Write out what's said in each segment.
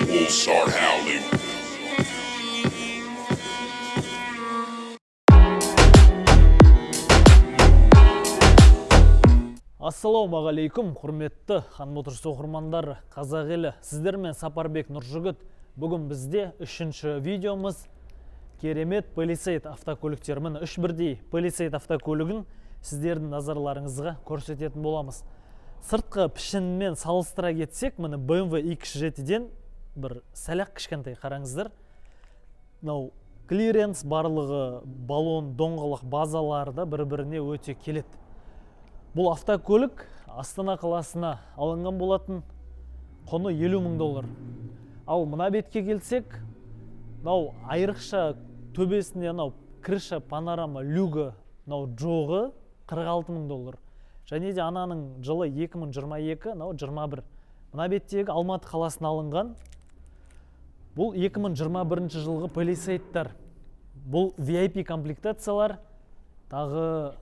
We'll start howling. Ассалаумағалейкум, құрметті Хан Моторс оқырмандары, қазақ елі, сіздермен Сапарбек Нұржігіт. Бүгін бізде үшінші видеомыз керемет Palisade автокөліктер. Міне үш бірдей Palisade автокөлігін сіздердің назарларыңызға көрсететін боламыз. Сыртқы пішінмен салыстыра кетсек, міне BMW X7-ден бір сәлақ кішкентай қараңыздар. Клиренс барлығы баллон, доңғалық базалары да бір-біріне өте келеді. Бұл автокөлік Астана қаласына алынған болатын, құны $50,000. Ал мына бетке келсек, айрықша төбесіне крыша панорама люгі жоғы $46,000. Және де ананың жылы 2022, 21. Мына беттегі Алматы қаласына алынған. Бұл 2021 жылғы Palisade'тар. Бұл VIP комплектациялар. Тағы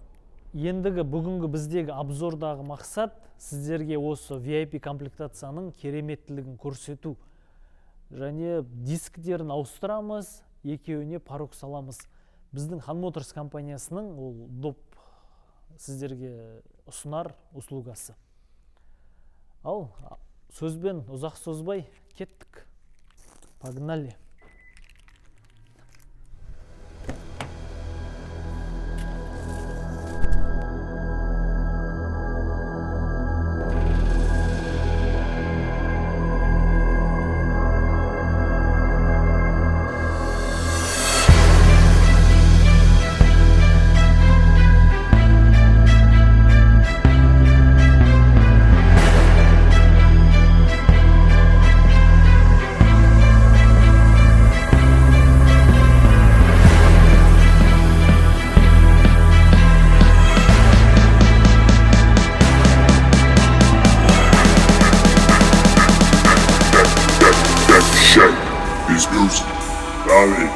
ендігі бүгінгі біздегі обзордағы мақсат сіздерге осы VIP комплектацияның кереметтілігін көрсету. Және дисктерін ауыстырамыз, екеуіне парок саламыз. Біздің Хан Моторс компаниясының ол доп сіздерге ұсынар услугасы. Ал сөзбен ұзақ созбай кеттік. Погнали. This music, dale.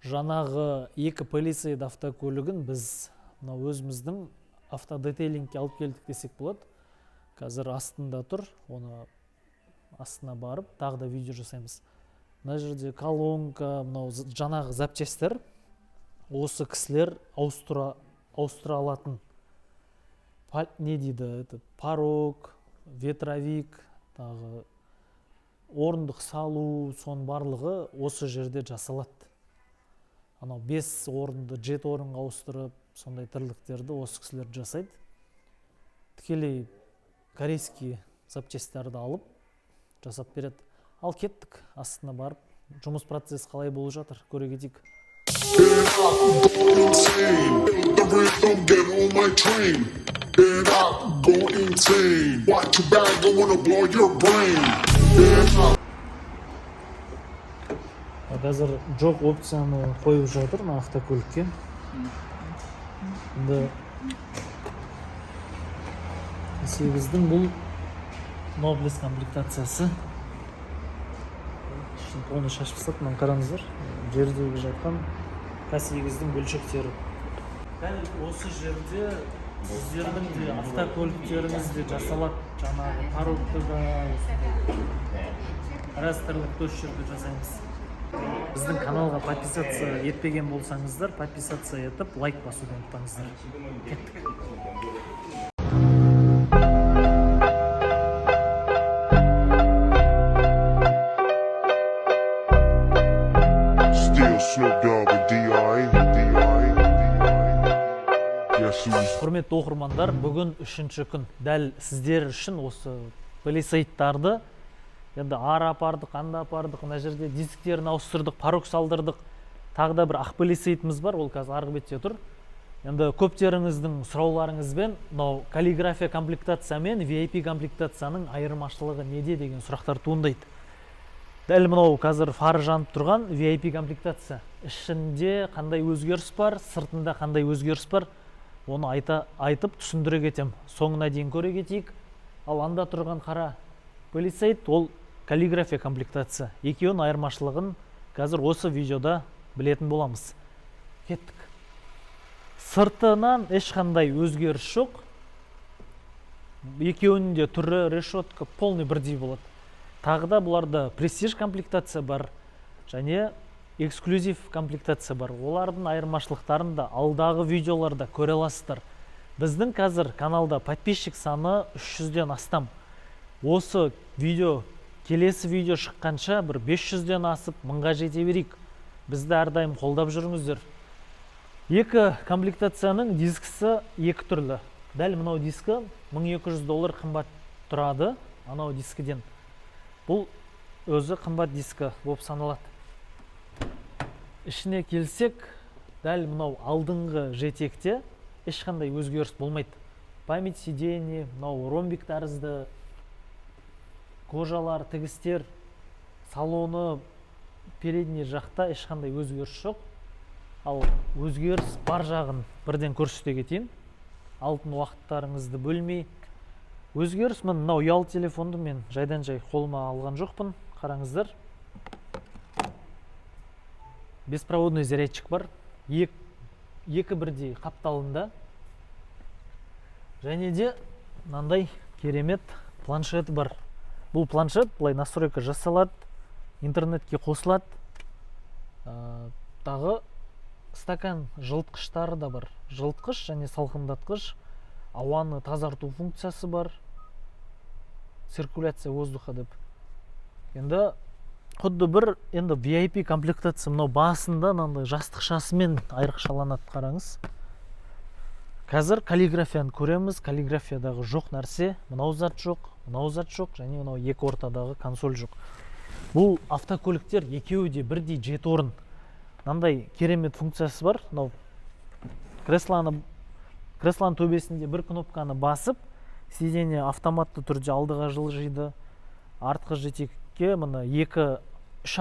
Жаңағы екі Palisade автокөлігін біз өзіміздің автодетейлингке алып келдік десек болады. Қазір астында тұр, оны астына барып, тағы да видео жасаймыз. Мына жерде колонка, жаңағы запчастьтер, осы кісілер ауыстыра алатын. Не дейді, порог, ветровик, тағы орындық салу, сон барлығы осы жерде жасалады. 5 орынды 7 орынға ауыстырып, сондай тірліктерді осы кісілер жасайды. Тікелей корейский запчастьтарды алып жасап береді. Ал кеттік, астына барып, жұмыс процесі қалай болып жатыр, көре кетейік. Қазір жоқ опцияны қойып жатыр автокөлікке. Сегіздің бұл Nobles комплектациясы. Оны шашып тастап, мына қараңыздар. Жердегі жатқан К8-дің бөлшектері. Дәл осы жерде өздерінің де автокөліктеріңізде жасалады. Жаңағы парокты да, растрлық осы жерде жасаймыз. Біздің каналға подписаться етпеген болсаңыздар, подписаться етіп, лайк басуды ұмытпаңыздар. Кеттік. Құрметті оқырмандар, бүгін үшінші күн. Дәл сіздер үшін осы Palisade'тарды енді ара апардық, анда апардық, мына жерде дисктерін ауыстырдық, парок салдырдық. Тағы да бір ақ Palisade'міз бар, ол қазір арғы бетте тұр. Енді көптеріңіздің сұрауларыңызбен каллиграфия комплектация мен VIP комплектацияның айырмашылығы неде деген сұрақтар туындайды. Дәл мынау қазір фары жанып тұрған VIP комплектация. Ішінде қандай өзгеріс бар, сыртында қандай өзгеріс бар, оны айтып түсіндіре кетем. Соңына дейін көре кетейік. Ал анда тұрған қара Palisade ол каллиграфия комплектация. Екеуінің айырмашылығын қазір осы видеода білетін боламыз. Кеттік. Сыртынан ешқандай өзгеріс жоқ. Екеуінің де түрі, решетка полный бірдей болады. Тағы да бұларда престиж комплектация бар және эксклюзив комплектация бар. Олардың айырмашылықтарын да алдағы видеоларда көре аласыздар. Біздің қазір каналда подписчик саны 300-ден астам. Осы видео, келесі видео шыққанша бір 500-ден асып, 1000-ға жете берейік. Бізді әрдайым қолдап жүріңіздер. Екі комплектацияның дискісі екі түрлі. Дәл мынау дискі $1200 қымбат тұрады, анау дискіден. Бұл өзі қымбат дискі болып саналады. Ішіне келсек, дәл мынау алдыңғы жетекте ешқандай өзгеріс болмайды. Память сиденье, мынау ромбик тәрізді, кожалар, тігістер, салоны передний жақта ешқандай өзгеріс жоқ. Ал өзгеріс бар жағын бірден көрсете кетейін. Алтын уақыттарыңызды бөлмей. Өзгеріс, мынау ұялы телефонды мен жайдан жай қолыма алған жоқпын. Қараңыздар. Беспроводный зарядчик бар. Екі бірдей қапталында. Және де мынандай керемет планшеті бар. Бұл планшет былай настройка жасалады, интернетке қосылады. Тағы стакан жылытқыштары да бар. Жылытқыш және салқындатқыш, ауаны тазарту функциясы бар. Циркуляция воздуха деп. Енді құдды бір VIP комплектация, мынау басында мынандай жастықшасымен айрықшаланады, қараңыз. Қазір каллиграфияны көреміз. Каллиграфиядағы жоқ нәрсе, мынау зат жоқ, және мынау екі ортадағы консоль жоқ. Бұл автокөліктер екеуі де бірдей 7 орын. Мынандай керемет функциясы бар. Мынау кресланың төбесінде бір кнопканы басып, сиденье автоматты түрде алдыға жылжиды. Артқы жетекке мына 2-3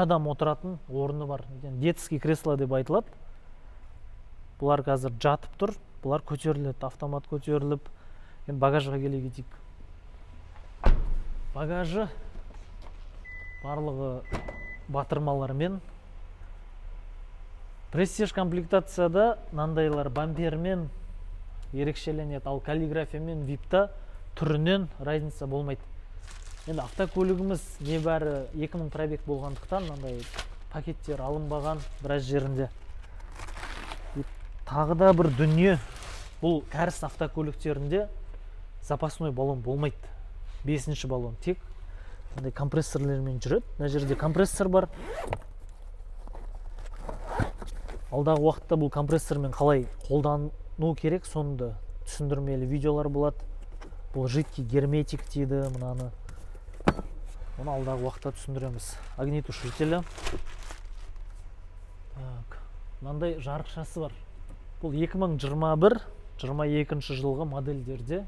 адам отыратын орны бар. Детский кресло деп айтылады. Бұлар қазір жатып тұр, бұлар көтеріледі, автомат көтеріліп. Енді багажға келе кетейік. Багажы барлығы батырмалармен. Престиж комплектацияда мынандайлар бампермен ерекшеленеді, ал каллиграфиямен VIP-та түрінен разница болмайды. Енді автокөлігіміз небәрі 2000 пробег болғандықтан мынандай пакеттер алынбаған біраз жерінде. Тағы да бір дүние, бұл кәріс автокөліктерінде запасной баллон болмайды. 5-ші баллон тек компрессорлермен жүреді. Мына жерде компрессор бар. Алдағы уақытта бұл компрессормен қалай қолдану керек, соны түсіндірмелі видеолар болады. Бұл жидкий герметик дейді, мынаны. Оны алдағы уақытта түсіндіреміз. Огнетушителі. Мынандай жарықшасы бар. Бұл 2021-22 жылғы модельдерде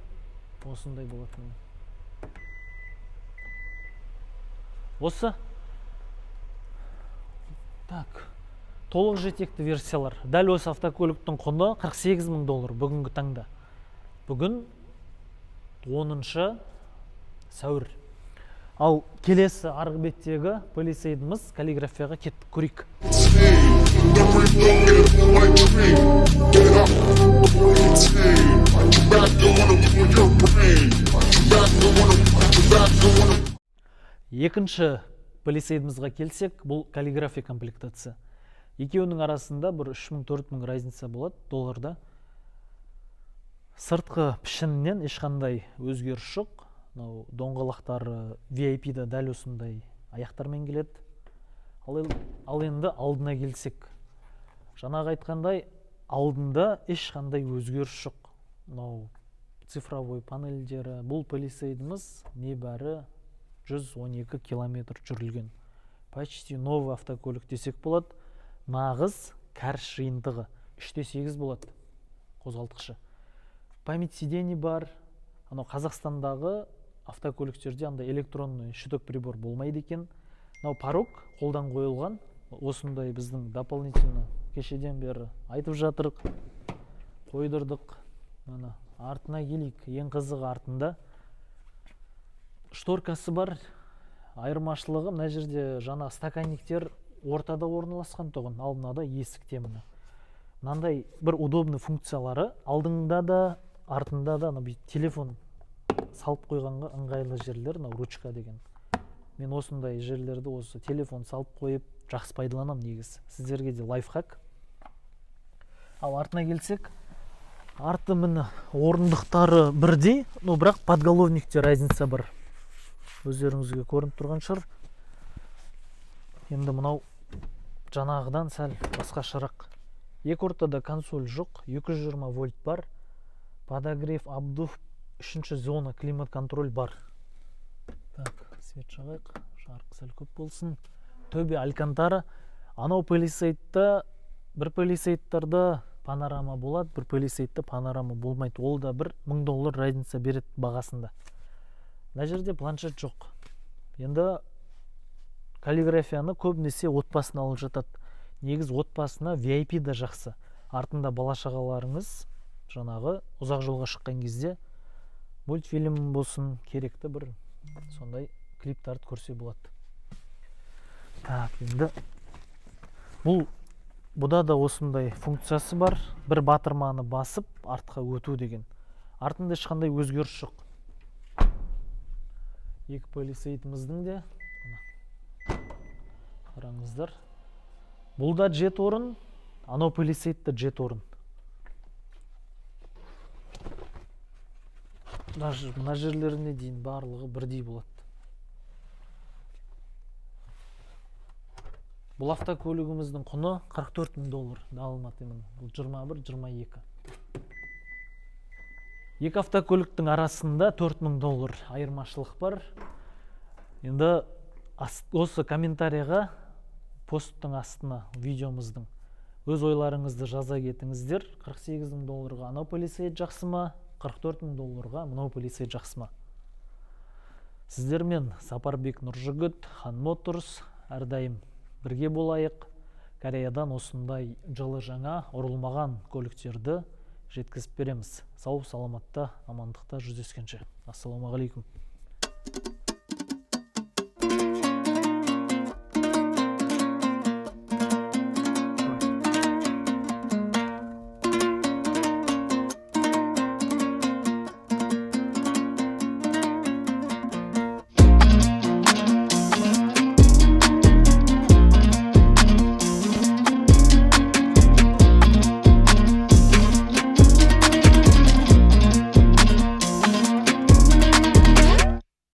осындай болатын. Осы. Так. Толық жетекті версиялар. Дәл осы автокөліктің құны $48,000 бүгінгі таңда. Бүгін 10 сәуір. Ал келесі арғы беттегі Palisade'мыз каллиграфияға кеттік, көрейік. Екінші Palisade'мызға келсек, бұл каллиграфия комплектация. Екеуінің арасында бір 3000-4000 разница болады долларда. Сыртқы пішінінен ешқандай өзгеріс жоқ. Доңғалақтары VIP-да дәл осындай аяқтармен келеді. Ал енді алдына келсек. Жаңағы айтқандай, алдында ешқандай өзгеріс жоқ. Цифровой панельдері. Бұл Palisade'мыз небәрі 112 километр жүрілген. Почти новый автокөлік десек болады. Нағыз кәріс жиынтығы 3/8 болады қозғалтқышы. Память сидений бар. Қазақстандағы автокөліктерде электронный щиток прибор болмайды екен. мынау порог қолдан қойылған. Осындай біздің дополнительно кешеден бері айтып жатырық, қойдырдық. Мына артына келейік. Ең қызығы артында шторкасы бар. Айырмашылығы мына жерде жаңа стаканниктер ортада орналасқан тұғын, ал мынада есікте мына. Мынандай бір удобный функциялары алдыңда да, артында да телефон салып қойғанға ыңғайлы жерлер, ручка деген. Мен осындай жерлерді осы телефон салып қойып жақсы пайдаланам негізі. Сіздерге де лайфхак. Ал артына келсек, арты міне орындықтары бірдей, бірақ подголовникте разница бар. Өздеріңізге көрініп тұрған шығар. Енді мынау жаңағыдан сәл басқа шырақ. Екі ортада консоль жоқ, 220 вольт бар. Подогрев, обдув, 3-ші зона климат контроль бар. Так, свет жағайық, жарық сәл көп болсын. Төбе алькантара. Анау палисейдта, бір палисейдтарда панорама болады, бір палисейдта панорама болмайды. Ол да бір $1000 разница береді бағасында. Мына жерде планшет жоқ. Енді каллиграфияны көбінесе отбасына алып жатады. Негіз отбасына VIP да жақсы. Артында бала-шағаларыңыз жаңағы ұзақ жолға шыққан кезде мультфильм болсын, керекті бір сондай клиптарды көрсе болады. Так, енді бұда да осындай функциясы бар. Бір батырманы басып, артқа өту деген. Артында ешқандай өзгеріс жоқ. Екі полисейдіміздің де қараңыздар. Бұл да жет орын, анау полисейд та жет орын. Мына жерлеріне дейін барлығы бірдей болады. Бұл автокөлігіміздің құны $44,000. Далматымен. Бұл 21-22. Екі автокөліктің арасында $4,000 айырмашылық бар. Енді осы комментарияға, посттың астына видеомыздың өз ойларыңызды жаза кетіңіздер. $48,000-ға анау полисейд жақсы ма? $44,000-ға мынау полисейд жақсы ма? Сіздермен Сапарбек Нұржігіт, Хан Моторс, әрдайым бірге болайық. Кореядан осындай жылы жаңа ұрылмаған көліктерді жеткізіп береміз. Сау саламатта, амандықта жүздескенше. Ассаламағалейкум.